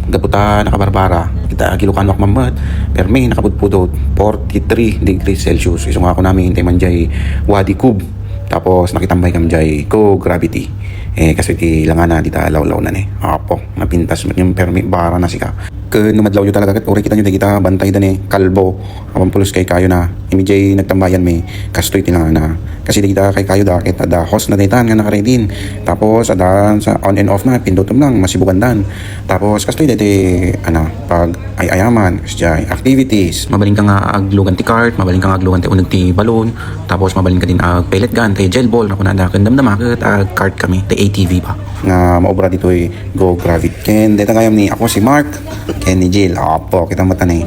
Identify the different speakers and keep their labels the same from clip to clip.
Speaker 1: Gaputa nakabarbara. Kita gilukan wak mamat. Pero may nakabudpudot 43 degrees Celsius. Isong ako namin hintay man jay Wadi Kub. Tapos nakitambay kam jay ko gravity. Kasi ti langana di ta lawlaw na ni. Apo, mapintas yung permi bara na sika. Numadlaw yun talaga. Uri kita nyo di kita bantay dan kalbo. Awan pulos kay kayo na. Imijay nagtambayan may kastoy tinangana. Kasi di kita kay kayo dakit. Ada host na daytan nga nakaredin. Tapos ada sa on and off na. Pindutom lang. Masibugandan. Tapos kastoy dati pag ayaman. Kasi activities. Mabaling ka nga aglugan ti cart. Mabaling ka nga aglugan ti unag ti balon. Tapos mabaling ka din ag pellet gun. Ti gel ball. Naku na kandam-damakit. Ag cart kami. Ti ATV pa. Nga maobra dito go gravity. Ken dito ngayon ni ako si Mark. Ken ni Jill. Opo, kita mo tanay.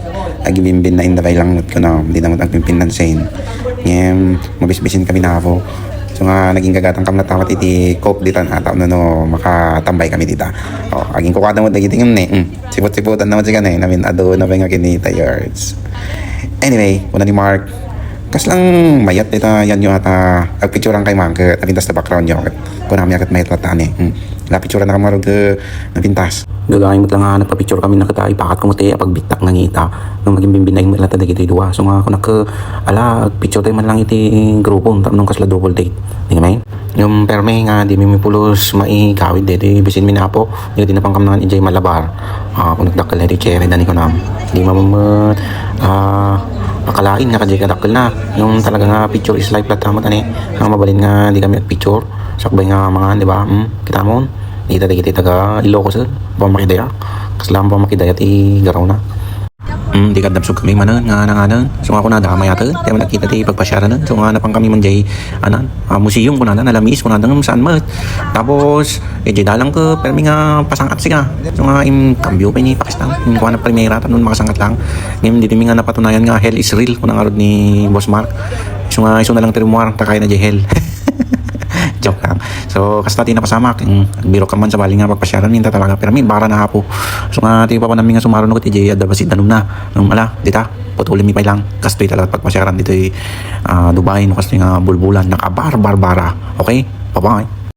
Speaker 1: Agibimbin na indabay lang not ko na. Hindi na mo tagpimpinansin. Ngayon, mabisbisin kami na ako. So nga, naging gagatang kam na tawat iti cope dito na. Tao na makatambay kami dito. Aging kukada mo nagiting yun Sipot-siputan naman siya namin ado na ba nga kinita yards. Anyway, una ni Mark. Kas lang mayat dito yan yung agpicturean kay Mark. Napintas na background yun. Kung namin agad mayat latan Napicturean na kamarog napintas. Gagawin mo lang nga nagpa-picture kami na kita ipakat ko mo tayo pagbitak ng ngita nung maging bimbinay mo lata dagiti duwa. So nga ako picture tayo man lang iti grupo nung kasla double date. Hindi nga yung perme nga di may pulos maigawid dito bisin mi na po di na pang kam nangan enjoy malabar. Kung nagdakal na di cherry dani ko nam hindi mamamot akalain nga kadya kadakal na yung talaga nga picture is life latamat ang mabalin nga di kami picture sakbay nga mga di ba kita mo dito dito taga Ilocos pamakidaya kaslam pamakidaya ti garaw na di ka dabsog kami manan nga nanganan so nga ako na damay atin di man nakita ti pagpasyara na so nga napang kami man jay museum ko na nalamis ko na saan mat tapos jay dalang ko pero may nga pasangat siya so nga kambyo pa ni Pakistan ko na primera tanong makasangat lang ngayon dito may nga napatunayan nga hell is real kung nangarod ni Boss Mark so nga iso na lang tirimuar takay na jay hell joke lang. So, kasi natin napasamak. Biro ka man sa baling nga pagpasyaran minta talaga. Pero may bara na hapo. So, nga tayo pa pa namin nga sumaron ko ti Jay. Adabasit danum na. Nung dita. Patuloy mi pa lang. Kastoy talaga pagpasyaran dito Dubai. No kastoy nga bulbulan. Nakabar-barbara. Okay? Bye-bye.